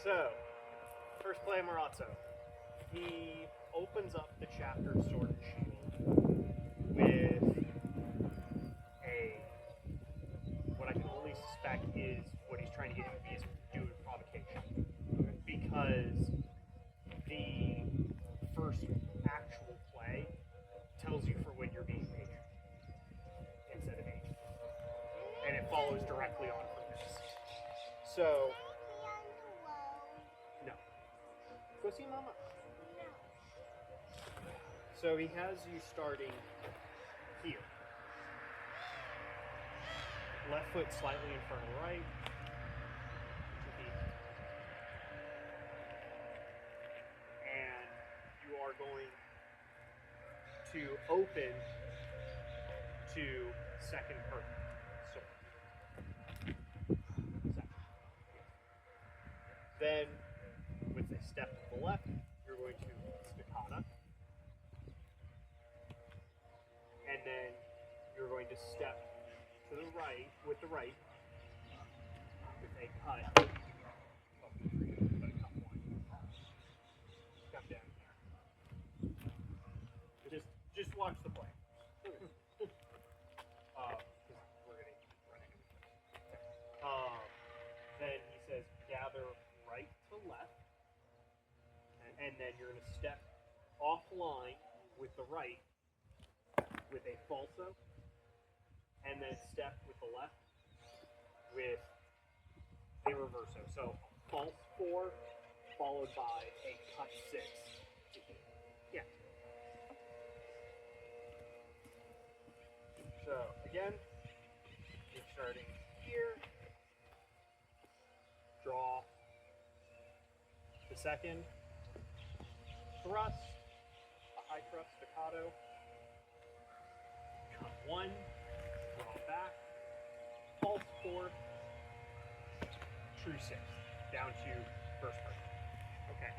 So, first play Marozzo. He opens up the chapter Sword and Shield with what I can only suspect is what he's trying to get him to be is do a provocation. Because the first actual play tells you for when you're being patient instead of aged. And it follows directly on from this. So, no. Go see Mama. So he has you starting here. Left foot slightly in front of the right. And you are going to open to second perfect. Then, with a step to the left, you're going to stocatta. And then you're going to step to the right, with the right, with a cut. Oh, but a cut one. Step down here. Just watch the play. We're going to run into it. Then he says, gather right to left, and then you're going to step offline with the right with a falso, and then step with the left with a reverso. So false 4 followed by a cut 6. Yeah. So again, you're starting here. Draw the second, thrust, a high thrust staccato, cut 1, draw back, false 4, true 6, down to first person. Okay.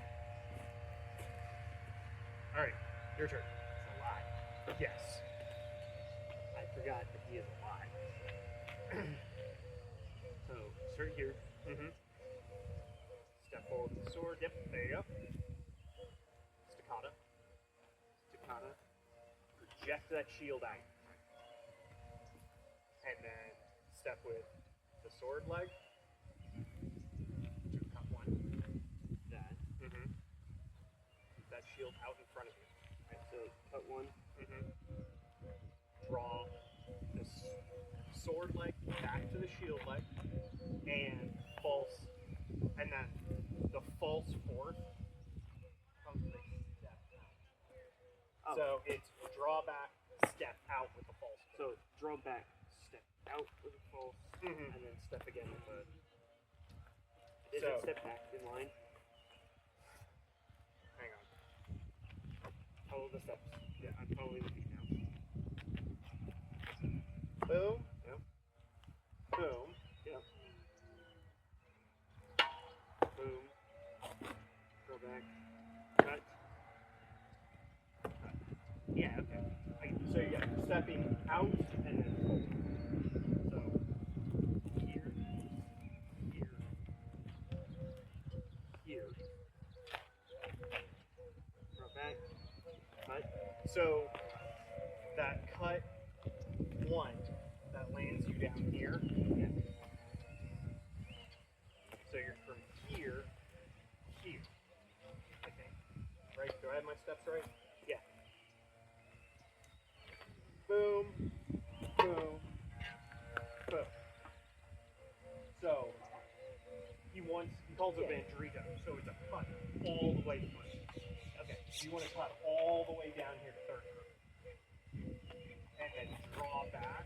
Alright, your turn. It's alive. Yes. I forgot that he is alive. So, start here. Step forward with the sword. Yep, there you go. Stocatta. Stocatta. Project that shield out. And then step with the sword leg. To cut 1. That. Keep that shield out in front of you. Right, so cut 1. Draw the sword leg back to the shield leg. And false. And then the false 4th comes with a step out. Oh. So it's draw back, step out with the false. So draw back, step out with a false, and then step again with a. Is it step back in line? Hang on. Follow the steps. Yeah, I'm following the feet now. Boom. Yep. Boom. Yep. Boom. Draw back. Cut. Cut. Yeah, okay. So yeah, you're stepping out and then forward. So here, here, here. Draw back. Cut. So that cut 1 that lands you down here. Yeah. So you're from here, here. Okay. Right? Do I have my steps right? Yeah. Boom, boom, boom. So he calls it Vandrito, so it's a cut all the way through. Okay. You want to cut all the way down here to third group. And then draw back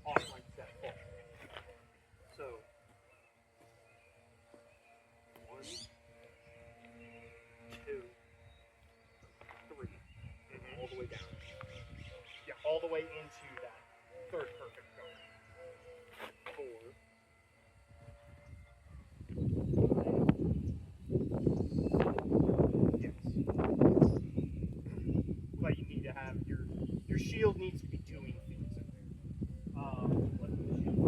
off like step forward. So 1, 2, 3, All the way down. Yeah, all the way into that third perfect guard. 4, 5. Yes. But you need to have your shield needs to be doing things in there. What's the shield?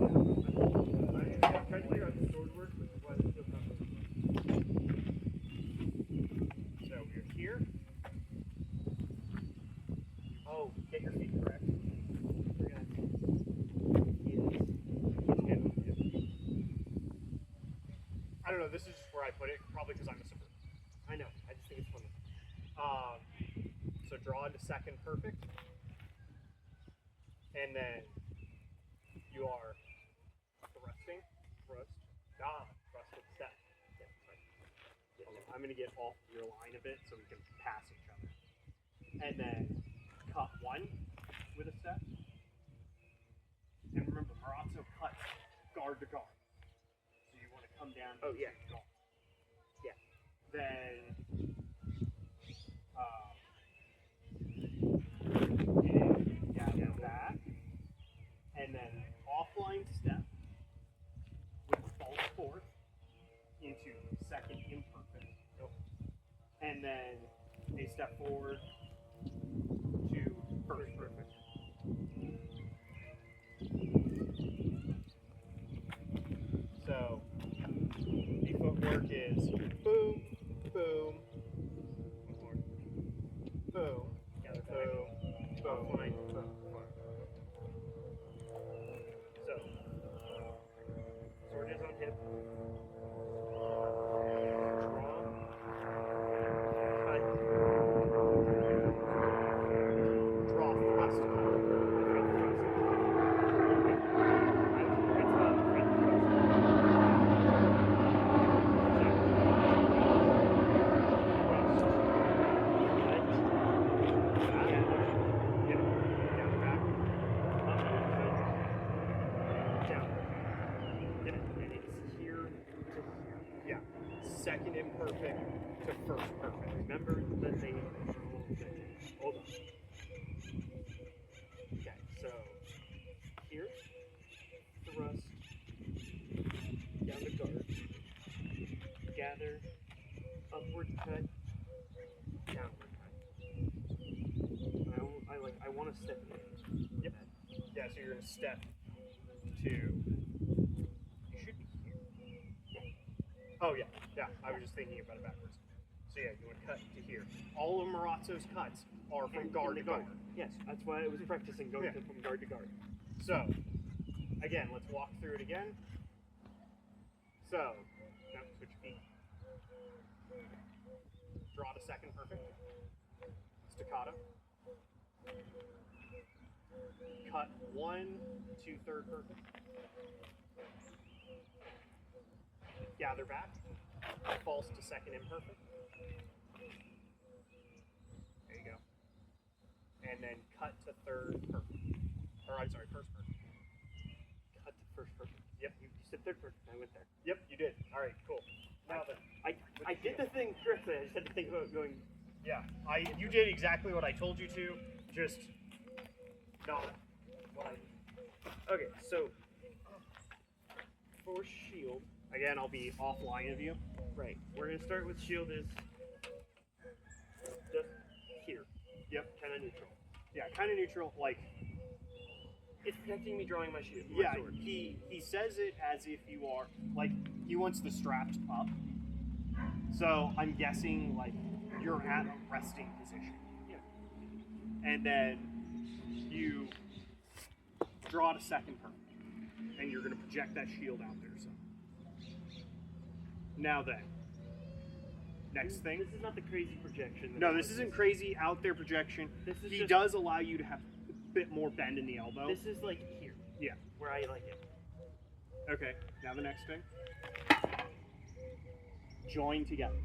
I don't know. This is just where I put it, probably because I'm a super. I know. I just think it's funny. So draw into second perfect, and then you are thrusting. Thrust at step. Yeah, sorry. Yeah, I'm gonna get off your line a bit so we can pass each other, and then cut one with a step. And remember, Marozzo cuts guard to guard. So you want to come down. Oh, yeah. Guard. Yeah. Then gather back, and then offline step with false fourth into second imperfect. And then a step forward to first perfect. So the footwork is boom, boom, boom, Gather back. boom, boom, Offline. boom. So Sword is on hip. draw, thrust, second imperfect to first perfect. Remember that they. Hold on. Okay, so here, Thrust. Down to guard. Gather. Upward cut. Downward cut. I want to step in. Yep. Yeah, so you're gonna step to. You should be here. Oh yeah, yeah. I was just thinking about it backwards. So yeah, you want to cut to here. All of Marozzo's cuts are from guard to guard. Yes, that's why I was practicing going Yeah. from guard to guard. So, again, let's walk through it again. So, now switch feet. Draw to second perfect. Stocatta. Cut one to third perfect. Gather back. False to second imperfect. There you go. And then cut to third perfect. Or I'm sorry, first perfect. Cut to first perfect. Yep. You said third perfect. I went there. Yep, you did. All right, cool. Now then, I did the thing correctly. I just had to think about going. yeah, you did exactly what I told you to, just not what I. Okay, so for shield, Again, I'll be offline of you. right? We're gonna start with shield is just here. Yep. Kind of neutral. Yeah, kind of neutral. Like, It's protecting me drawing my shield. yeah, My sword. he says it as if you are like he wants the straps up. So I'm guessing like you're at a resting position. Yeah. And then you draw to second perfect, and you're going to project that shield out there. So now then, next thing. This is not the crazy projection. No, this isn't crazy out there projection. This is He just- does allow you to have a bit more bend in the elbow. This is like here. Yeah. Where I like it. Okay. Now the next thing. Join together.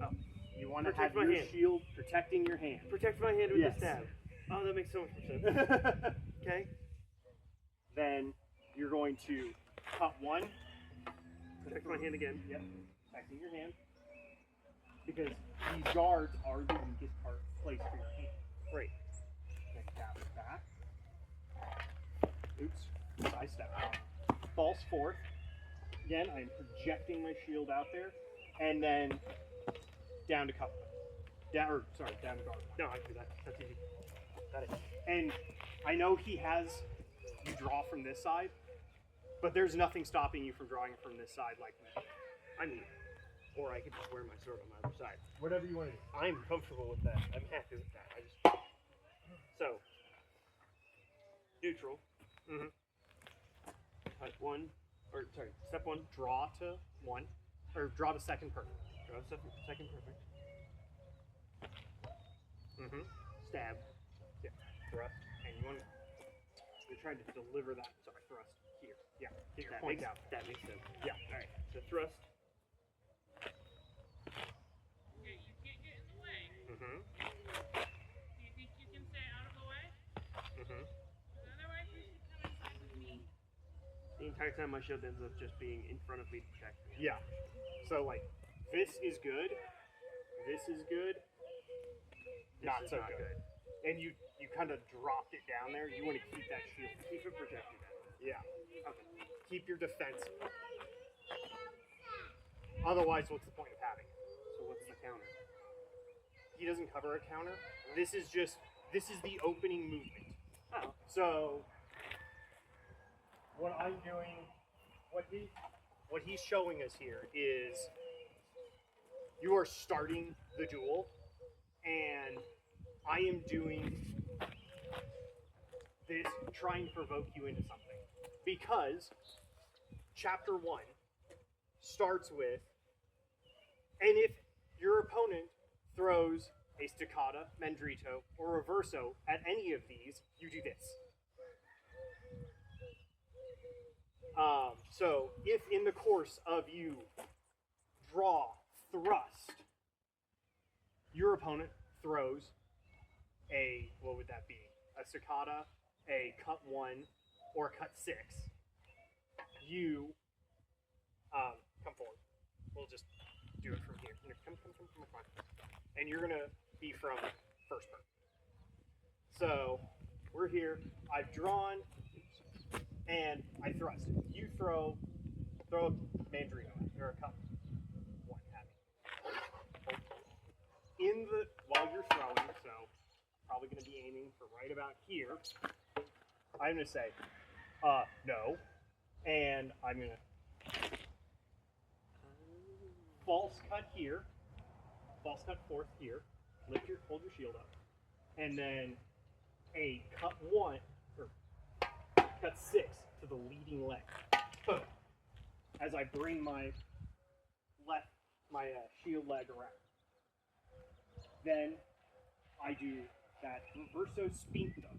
Oh. You want to Protect have my your hand. shield protecting your hand. Protect my hand with Yes. the stab. Oh, that makes so much more sense. Okay. Then you're going to cut one. Protect my hand again. Yep. Protecting your hand. Because these guards are the weakest place for your hand. Right. Then gather back. Oops. Side step. False fourth. Again, I'm projecting my shield out there. And then down to cover. Down to guard. No, I can do that. That's easy. Got it. And I know he has you draw from this side, but there's nothing stopping you from drawing from this side like me. I mean, or I could just wear my sword on the other side. Whatever you want to do. I'm comfortable with that. I'm happy with that. I just so neutral. Mhm. Cut one, or sorry, step one. Draw to one. or draw the second perfect. Draw the second perfect. Mm-hmm. Stab. Yeah. Thrust. And you're trying to deliver that. Sorry, thrust here. Yeah. Get your point out. That makes sense. Yeah. All right. So thrust. Okay, you can't get in the way. Mm-hmm. Do you think you can stay out of the way? Mm-hmm. Otherwise, you should come inside with me. The entire time my shield ends up just being in front of me to protect me. Yeah. So like, this is good. This is good. Not is so not good. And you kind of dropped it down there. You want to keep that shield. Keep it protected. Yeah. Okay. Keep your defense. Otherwise, what's the point of having it? So what's the counter? He doesn't cover a counter. This is the opening movement. Oh. So what I'm doing, what he's showing us here is you are starting the duel, and I am doing this, trying to provoke you into something. Because chapter 1 starts with, and if your opponent throws a stocatta, mandrito, or riverso at any of these, you do this. So if in the course of you draw, thrust, your opponent throws a, what would that be? A stocatta, a cut 1, or a cut 6. You come forward. We'll just do it from here. Come. And you're gonna be from first person. So we're here. I've drawn, and I thrust. You throw a mandrino or a cut 1 at me. While you're throwing, so probably gonna be aiming for right about here. I'm gonna say, no, and I'm gonna false cut here, false cut 4th here, hold your shield up, and then a cut 1 or cut 6 to the leading leg. Boom. As I bring my shield leg around, then I do that riverso spinto,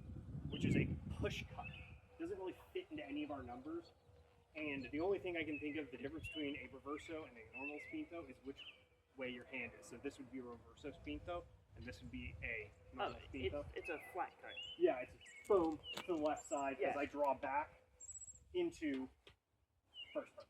which is a push cut. It doesn't really fit into any of our numbers, and the only thing I can think of, the difference between a riverso and a normal spinto is which way your hand is. So this would be a riverso spinto, and this would be a normal spinto. It's a flat cut. Yeah, it's boom to the left side Yeah. as I draw back into first person.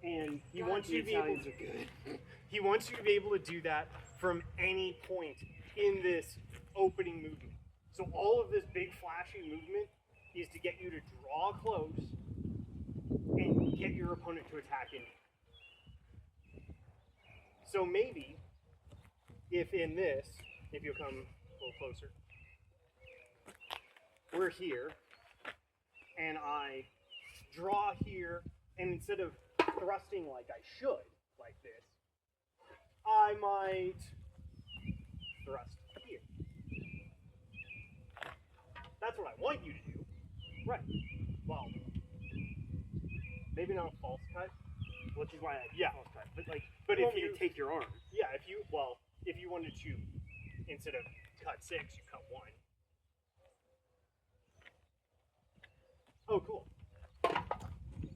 And he wants you to be able to He wants you to be able to do that from any point in this opening movement. So all of this big flashy movement is to get you to draw close and get your opponent to attack in. So maybe if you'll come a little closer, we're here, and I draw here, and instead of thrusting like I should, like this, I might thrust here. That's what I want you to do. Right. Well, maybe not a false cut, which is why I false cut. But if you take your arm. Yeah, if you wanted to, instead of cut 6, you cut 1. Oh, cool.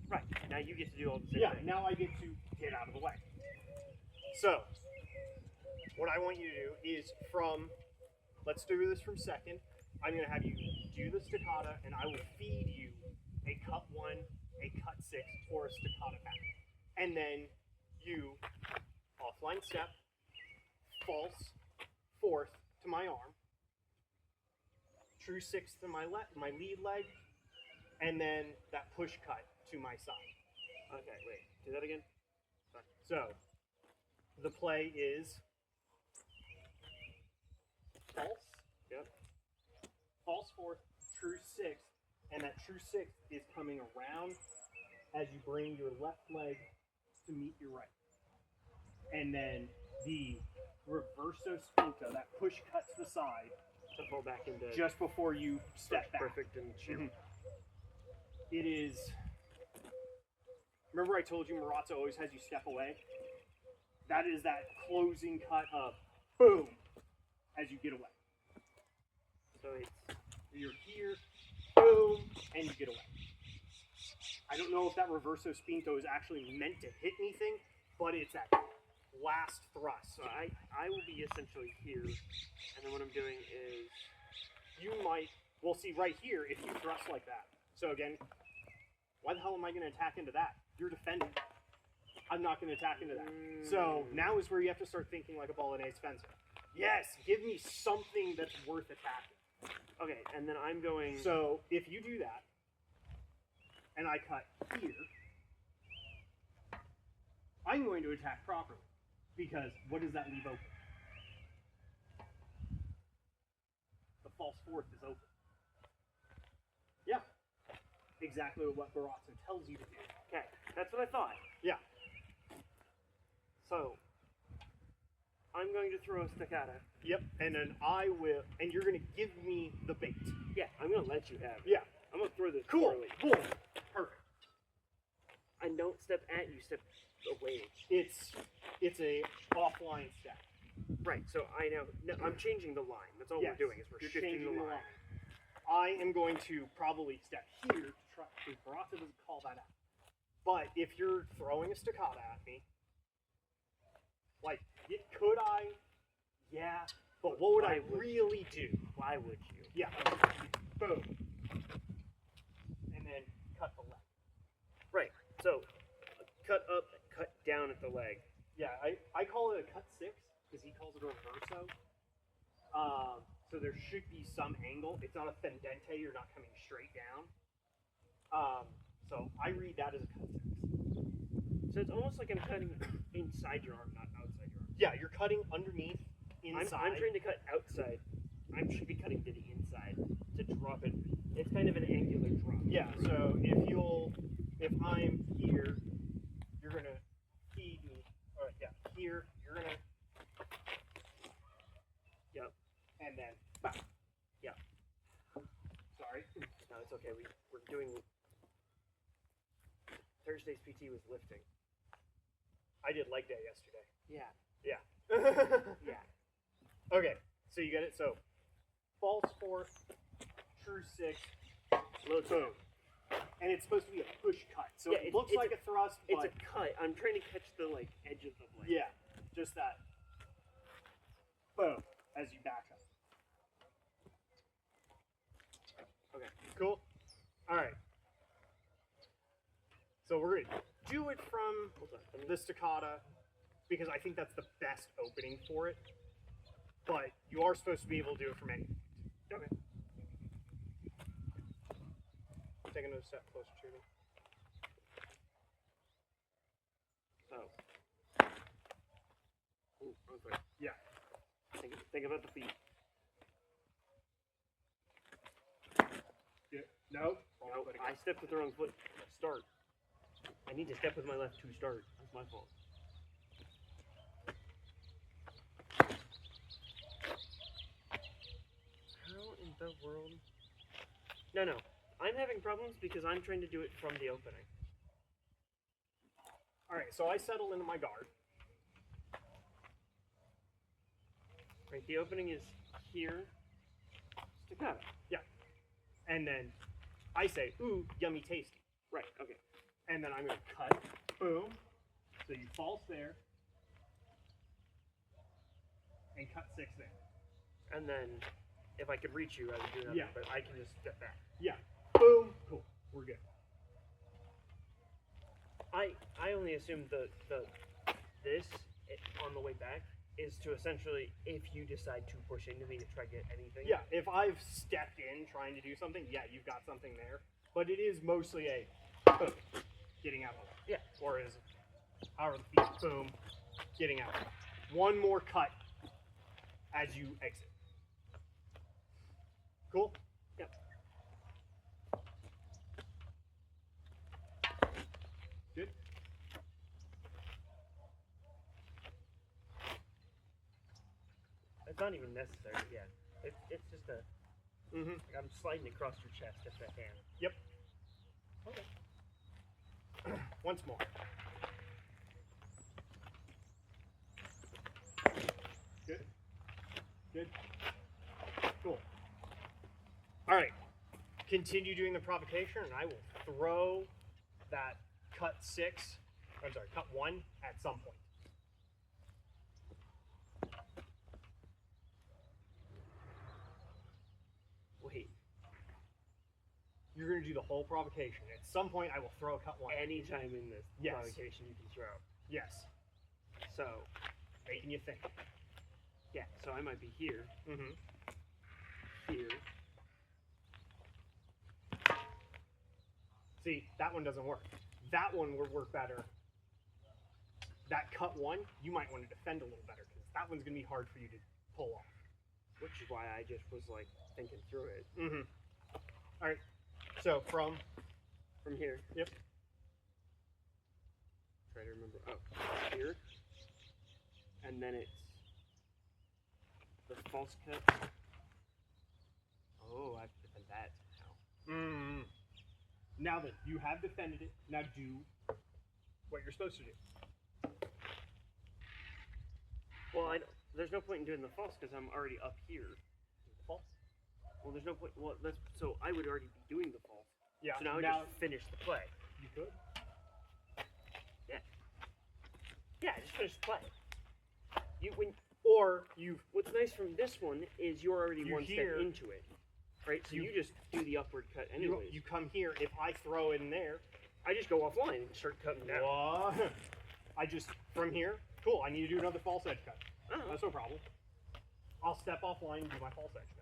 Right. Now you get to do all the same thing. Now I get to get out of the way. So, what I want you to do is let's do this from second. I'm going to have you do the stoccata, and I will feed you a cut 1, a cut 6, or a stoccata back. And then you offline step, false 4th to my arm, true 6th to my lead leg, and then that push cut to my side. Okay, wait. Do that again? So, the play is false. Yep. False 4th, true 6th, and that true 6th is coming around as you bring your left leg to meet your right. And then the riverso spinto, that push cut to the side, To pull back into just before you step back. perfect and shield. It is remember I told you Marozzo always has you step away? That is that closing cut of boom as you get away. So it's You're here, boom, and you get away. I don't know if that reverso spinto is actually meant to hit anything, but it's that last thrust. so I will be essentially here, and then what I'm doing is You might, we'll see right here if you thrust like that. So again, why the hell am I going to attack into that? You're defending. I'm not going to attack into that. So now is where you have to start thinking like a Bolognese fencer. Yes, give me something that's worth attacking. okay, and then I'm going. So if you do that, and I cut here, I'm going to attack properly. Because what does that leave open? The false fourth is open. Yeah. Exactly what Marozzo tells you to do. Okay, that's what I thought. Yeah. So I'm going to throw a stocatta. Yep. And then I will, and you're going to give me the bait. Yeah, I'm gonna let you have it. Yeah. I'm gonna throw this Cool. poorly. Boom. Perfect. I don't step at you, step away. It's a offline step. Right. So I know. No, I'm changing the line. That's all Yes, we're doing is we're you're shifting changing the line. I am going to probably step here to try. Marozzo doesn't call that out. But if you're throwing a stocatta at me, like, could I? Yeah. But what would I really do? Why would you? Yeah. Boom. And then cut the leg. Right. So cut up, cut down at the leg. Yeah, I call it a cut six because he calls it a reverso. So there should be some angle. It's not a fendente. You're not coming straight down. So I read that as a cut six. So it's almost like I'm cutting inside your arm, not outside your arm. Yeah, you're cutting underneath, inside. I'm trying to cut outside. I should be cutting to the inside to drop it. It's kind of an angular drop. Yeah, so if I'm here, you're gonna feed me. Yeah, here, you're gonna. Yep. And then, bam. Yeah. Sorry. No, it's okay. We're doing. Thursday's PT was lifting. I did leg day yesterday. Yeah. Yeah. Yeah. Okay, so you get it. So, false fourth, true six, Low boom. And it's supposed to be a push cut. So Yeah, it looks like a thrust, It's but a cut. I'm trying to catch the edge of the blade. yeah, just that. Boom, as you back up. Okay. Cool? Alright. So we're going to do it from the stocatta, because I think that's the best opening for it. But you are supposed to be able to do it from any point. Okay. Take another step closer to me. So. Ooh, wrong foot. Yeah. Think about the feet. Yeah. No. No, I stepped with the wrong foot to start. I need to step with my left to start. That's my fault. How in the world? No. I'm having problems because I'm trying to do it from the opening. Alright, so I settle into my guard. Right, the opening is here. Staccato. Yeah. And then I say, ooh, yummy tasty. Right, okay. And then I'm going to cut. Boom. So you false there. And cut six there. And then, if I could reach you, I would do that. Yeah. But I can just step back. Yeah. Boom. Cool. We're good. I only assumed this on the way back is to essentially, if you decide to push into me to try to get anything. Yeah, if I've stepped in trying to do something, yeah, you've got something there. But it is mostly a boom, getting out of the way. Yeah. Or is however the feet, boom, getting out. One more cut as you exit. Cool? Yep. Good? It's not even necessary, yeah. It's just a, Mm-hmm. I'm sliding across your chest if I can. Yep. Okay. Once more. Good. Good. Cool. All right. Continue doing the provocation, and I will throw that cut 1 at some point. Wait. You're going to do the whole provocation. At some point, I will throw a cut 1. Anytime in this Yes. provocation you can throw. Yes. So, Making you think. yeah, so I might be here, Mm-hmm. here. See, that one doesn't work. That one would work better. That cut 1, you might want to defend a little better, because that one's going to be hard for you to pull off. Which is why I just was like thinking through it. Mm-hmm. All right. So from here. Yep. Try to remember. Oh, here. And then it's the false cut. Oh, I have to defend that now. Mm. Now that you have defended it, now do what you're supposed to do. Well, there's no point in doing the false because I'm already up here. False? Well, there's no point. Well, so I would already be doing the false. Yeah. So now I just finish the play. You could. Yeah, I just finish the play. What's nice from this one is you're already one step into it, right? So you just do the upward cut anyways. You come here. If I throw in there, I just go offline and start cutting down. what? I just from here. Cool. I need to do another false edge cut. Oh, That's no problem. I'll step offline and do my false edge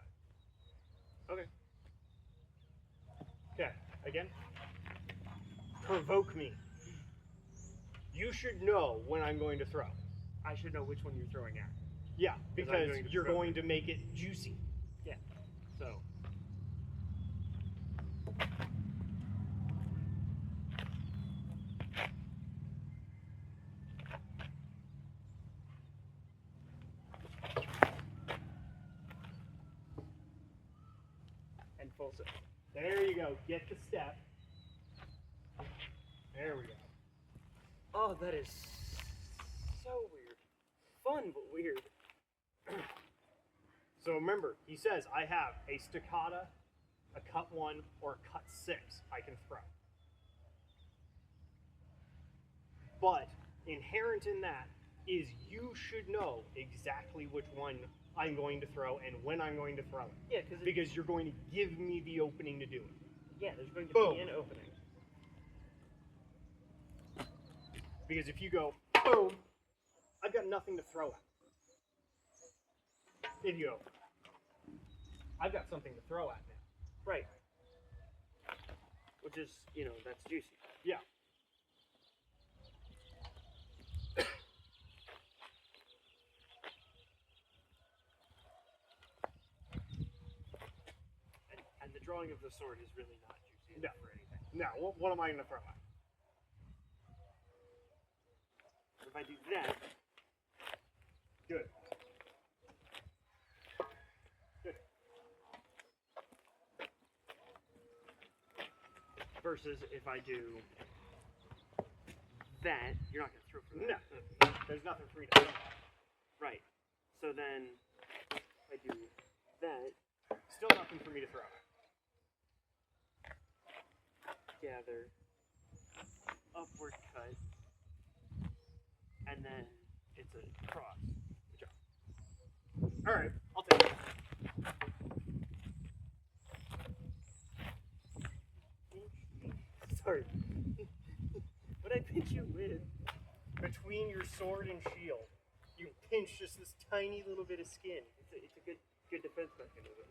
cut. okay. Okay. Again. Provoke me. You should know when I'm going to throw. I should know which one you're throwing at. Yeah, I'm because going to you're provoke going to make it juicy. So. And full set. There you go. Get the step. There we go. Oh, that is so weird. Fun, but weird. So remember, he says I have a stocatta, a cut 1, or a cut 6 I can throw. But inherent in that is you should know exactly which one I'm going to throw and when I'm going to throw it. Yeah, Because you're going to give me the opening to do it. yeah, there's going to Boom. be an opening. Because if you go, boom, I've got nothing to throw at. If you go, I've got something to throw at now. Right. Which is, that's juicy. Yeah. And the drawing of the sword is really not juicy No. for anything. Now, what am I going to throw at? If I do that, Good. Good. versus if I do that, you're not going to throw for that. No. There's nothing for me to throw at. Right. So then, if I do that, Still nothing for me to throw at. gather, upward cut, and then it's a cross. Good job. Alright, I'll take it. Sorry. What I pinch you with? Between your sword and shield, you pinch just this tiny little bit of skin. It's a good defense mechanism.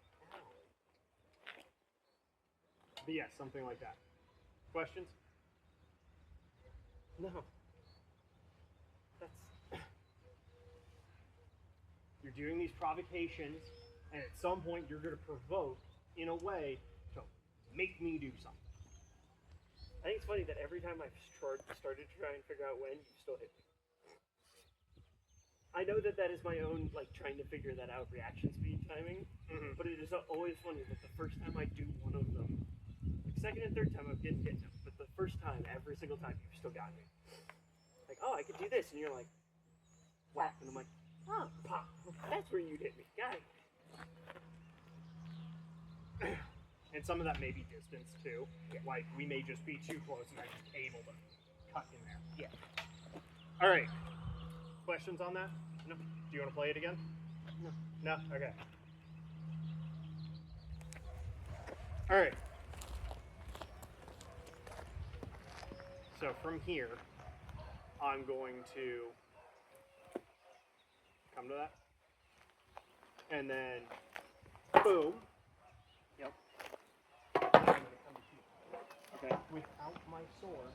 But yes, something like that. Questions? No. That's You're doing these provocations, and at some point you're going to provoke in a way to make me do something. I think it's funny that every time I've started to try and figure out when, you still hit me. I know that is my own, trying to figure that out, reaction speed timing, but it is always funny that the first time I do one of them, second and third time I'm getting hit, but the first time, every single single time you've still got me. Like, oh, I could do this, and you're like, whack, and I'm like, oh, pop. That's where you'd hit me. Got it. And some of that may be distance too. Yeah. Like we may just be too close and I'm just able to cut in there. Yeah. All right. Questions on that? No. Do you want to play it again? No. No? Okay. All right. So from here, I'm going to come to that. And then, boom. Yep. I'm going to come to you. Okay. Without my sword,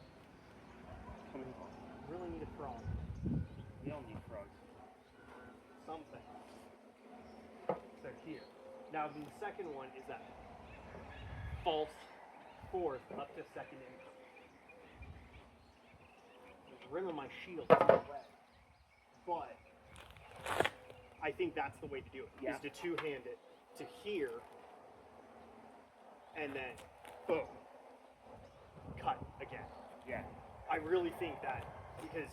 Coming. really need a frog. We all need frogs. Something. So here. Now the second one is that false fourth up to second income. The rim of my shield is in the way. But I think that's the way to do it. Yeah. Is to two-hand it to here and then boom. Cut again. Yeah. I really think that because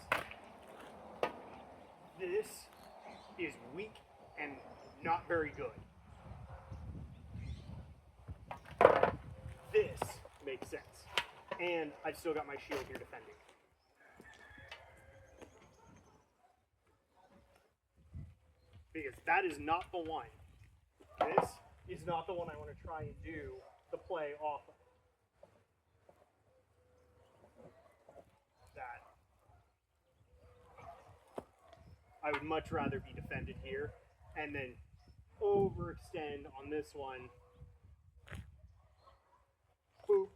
this is weak and not very good. This makes sense. And I've still got my shield here defending. Because that is not the one. This is not the one I want to try and do the play off of. That. I would much rather be defended here and then overextend on this one. Boop.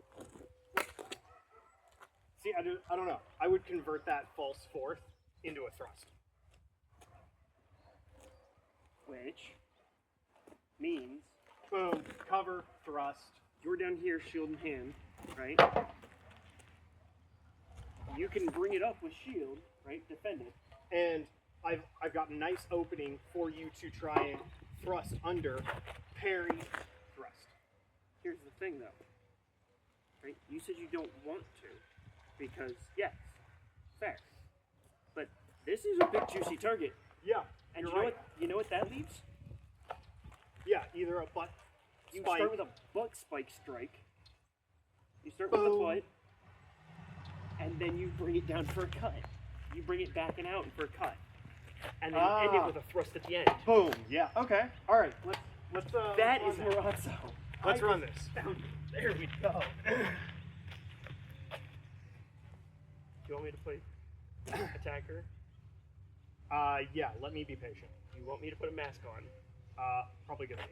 See, I don't know. I would convert that false fourth into a thrust. Which means Boom. Cover, thrust. you're down here, shield in hand, right? You can bring it up with shield, right? Defend it. And I've got a nice opening for you to try and thrust under, parry, thrust. Here's the thing, though. Right? You said you don't want to, because yes, fair. But this is a big juicy target, Yeah, and you're you know right. what? You know what that leaves? Yeah, either a butt You spike. start with a butt spike strike. You start with the Boom. butt, and then you bring it down for a cut. You bring it back and out for a cut, and then you end it with a thrust at the end. Boom. Yeah. Okay. All right. Let's. That let's is run that. Marozzo. Let's I run just this. found it. There we go. Do you want me to play attacker? Yeah. Let me be patient. You want me to put a mask on? Probably gonna be.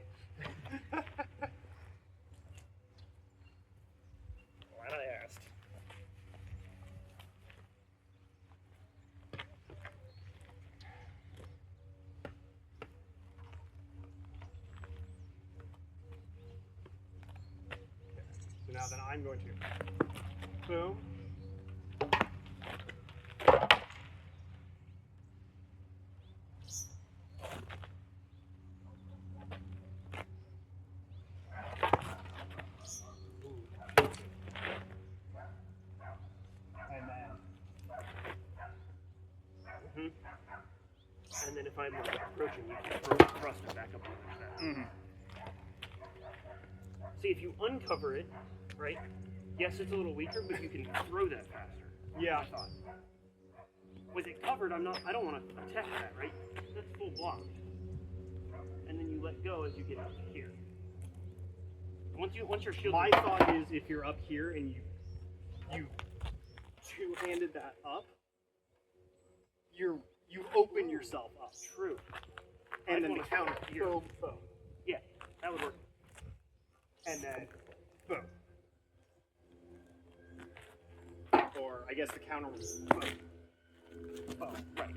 Glad I asked. So now then I'm going to boom. And then And then if I'm approaching, you can throw the thruster back up on that. See, if you uncover it, right? Yes, it's a little weaker, but you can throw that faster. yeah. I thought. With it covered, I don't want to attack that, right? That's full block. And then you let go as you get up here. Once your shield. My thought is if you're up here and you two-handed that up, you open yourself up. True. And I'd then the wanna counter start here. boom, boom. Yeah, that would work. And then boom. Or I guess the counter was boom. Oh, right.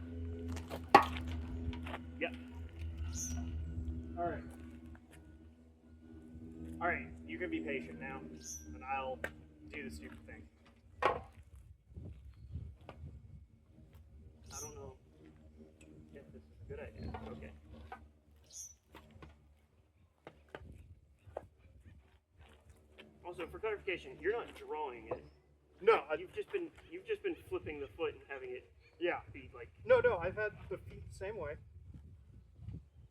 Yep. Alright. Alright, you can be patient now, and I'll do the stupid thing. I don't know if this is a good idea. Okay. Also, for clarification, you're not drawing it, No, you've just been flipping the foot and having it yeah. be like. No, I've had the feet the same way.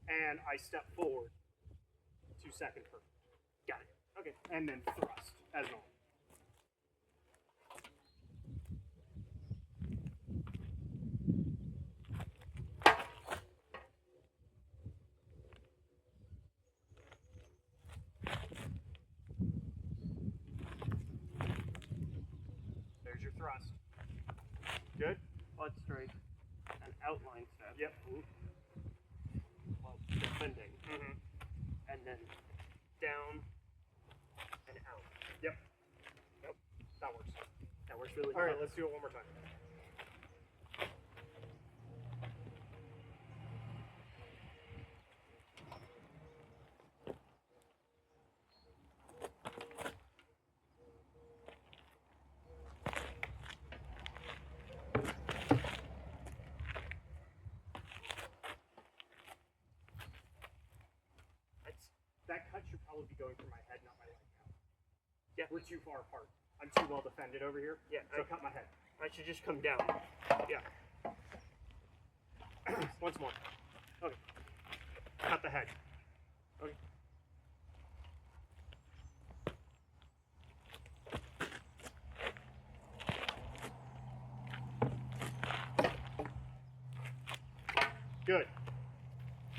And I step forward 2 second first. Got it. Okay. And then thrust as normal. There's your thrust. Good? Butt straight. An outline step. Yep. While defending. Mm-hmm. And then down and out. Yep. Yep. That works. That works really All right, well. let's do it one more time. That cut should probably be going through my head, not my leg now. Yeah. We're too far apart. I'm too well defended over here. Yeah, So cut my head. I should just come down. Yeah. Once more. Okay. Cut the head. Okay. Good.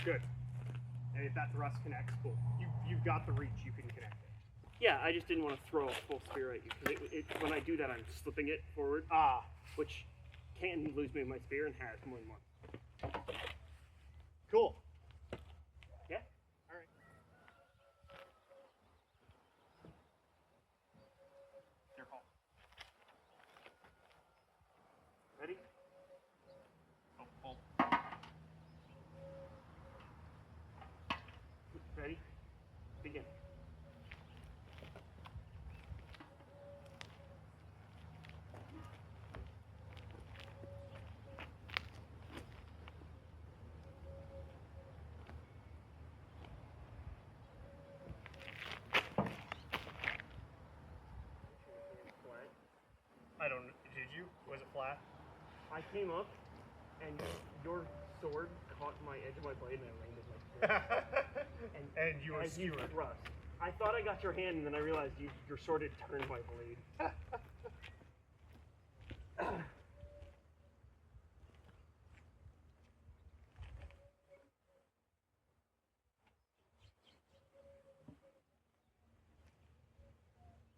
Good. And if that thrust connects, cool. You've got the reach. You can connect it. Yeah, I just didn't want to throw a full spear at you because when I do that, I'm slipping it forward, Ah. which can lose me my spear and has more than once. Cool. Yeah. All right. Your call. Ready? Oh, hold. Ready? Begin. I don't. Did you? Was it flat? I came up, and your sword caught my edge of my blade, and I landed like this. And you were as you skewered. thrust. I thought I got your hand, and then I realized your sword had turned my blade.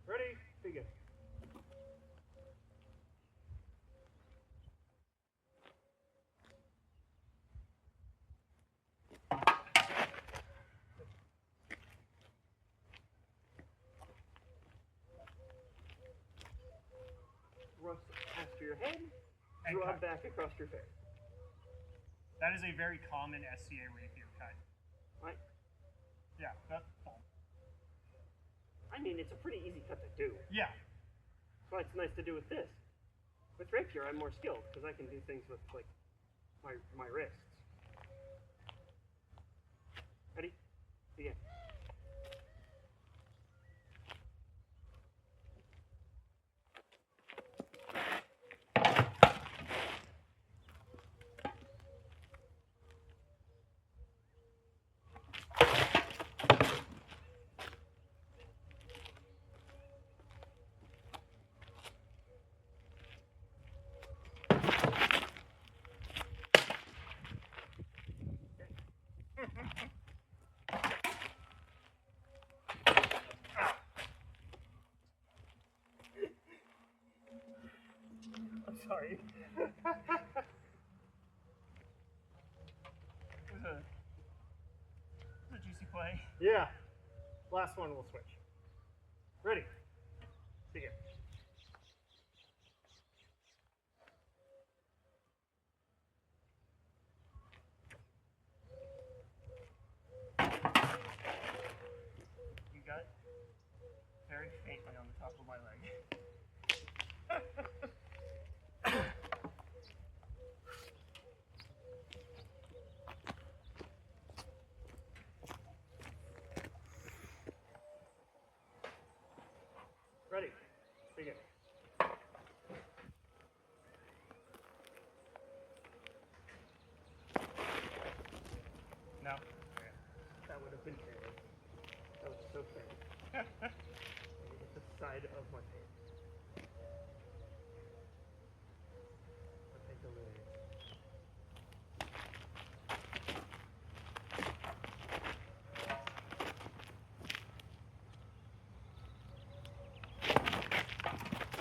Ready? Begin. Thrust past your head, And draw cut. back across your face. That is a very common SCA rapier cut. Right? Yeah, that's fun. I mean, it's a pretty easy cut to do. Yeah. That's why it's nice to do with this. With rapier, I'm more skilled because I can do things with like my wrists. Ready? Begin. I'm sorry. It was a juicy play. Yeah. Last one, we'll switch. Ready? Begin. You got it very faintly on the top of my leg.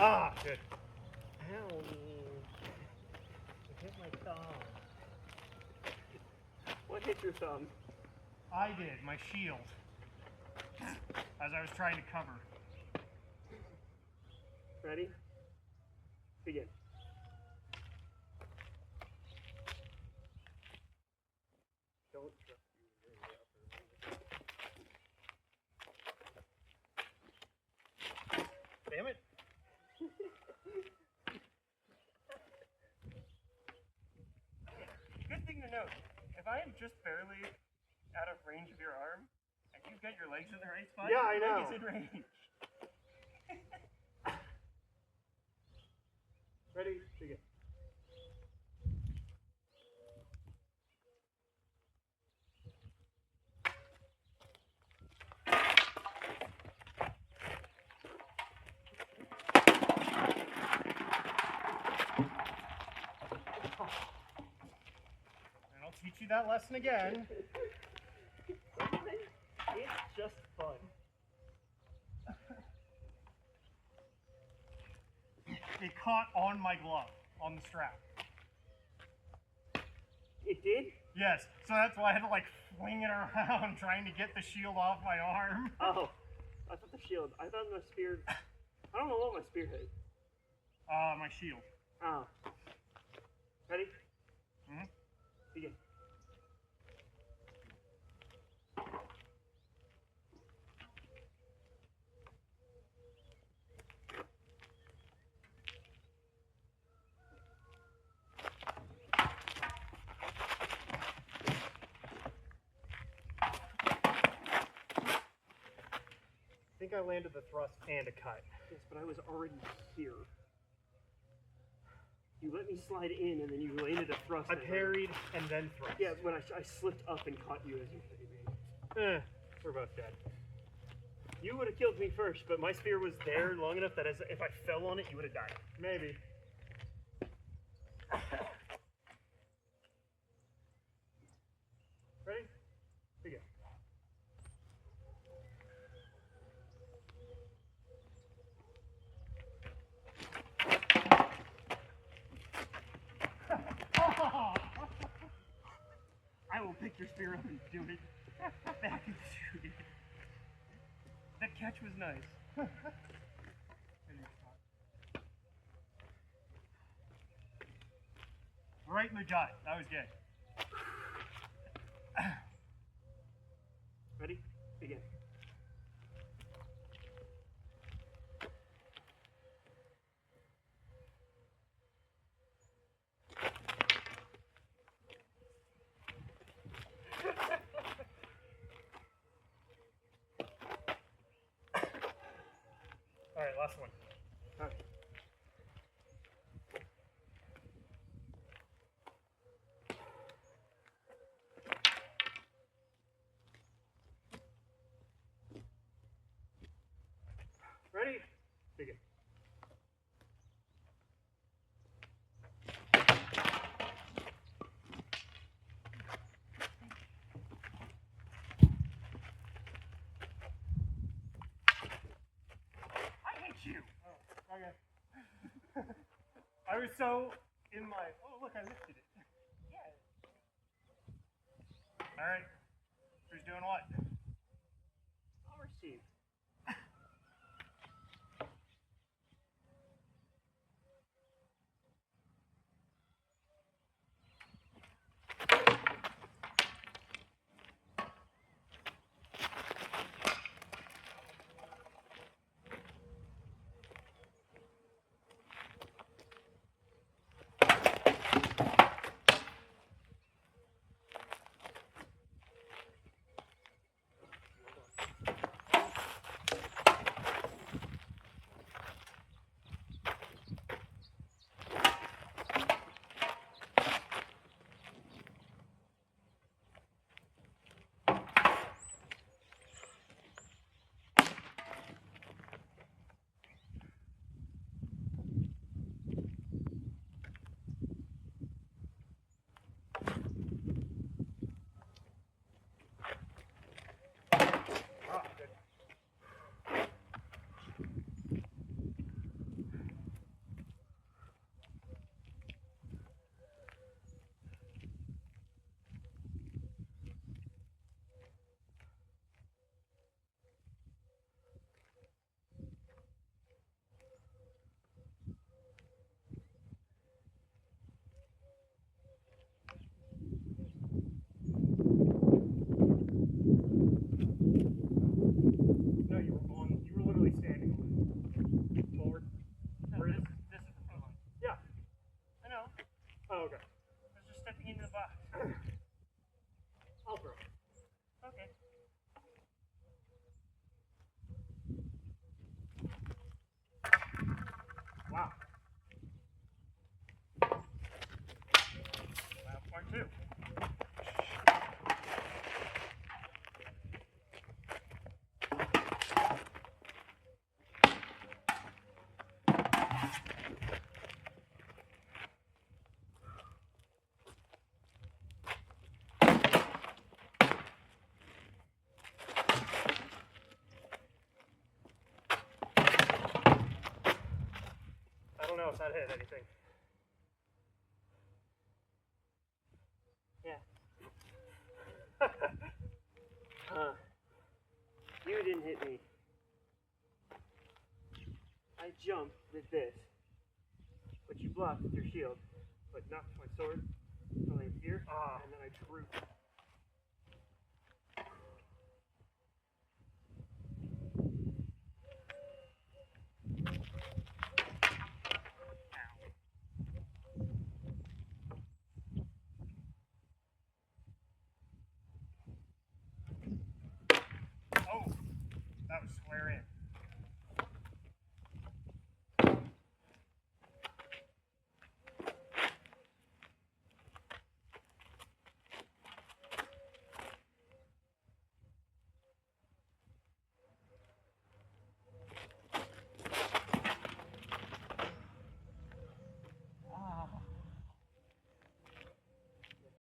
Ah, good. Ow. It hit my thumb. What hit your thumb? I did, my shield. As I was trying to cover. Ready? Begin. Don't trust you in the upper. Damn it. Good thing to note, if I am just barely out of range of your arm, and you've got your legs in the right spot, Yeah, I your know. leg is in range. Ready? Begin. And I'll teach you that lesson again. It's just fun. It caught on my glove, on the strap. It did? Yes, so that's why I had to like fling it around trying to get the shield off my arm. Oh, I thought the shield. I thought my spear. I don't know what my spear hit. My shield. Oh. Ready? Mm-hmm. Begin. I think I landed the thrust and a cut. Yes, but I was already here. You let me slide in, and then you landed a thrust. I parried and then thrust. Yeah, when I slipped up and caught you as you hit me. We're both dead. You would have killed me first, but my spear was there long enough that if I fell on it, you would have died. Maybe. Ready? Begin. I will pick your spear up and do it back and shoot it. That catch was nice. Right in the gut. That was good. Ready? Begin. All right, last one. All right. Ready? Begin. I hate you. Oh, okay. I was so in my. Oh, look, I lifted it. Yeah. All right. Who's doing what? I'll receive. Oh, okay. I was just stepping into the box. I'll throw. Okay. Wow. Last one too. I don't know if that hit anything. Yeah. You didn't hit me. I jumped with this, but you blocked with your shield, but knocked my sword from here, and then I drew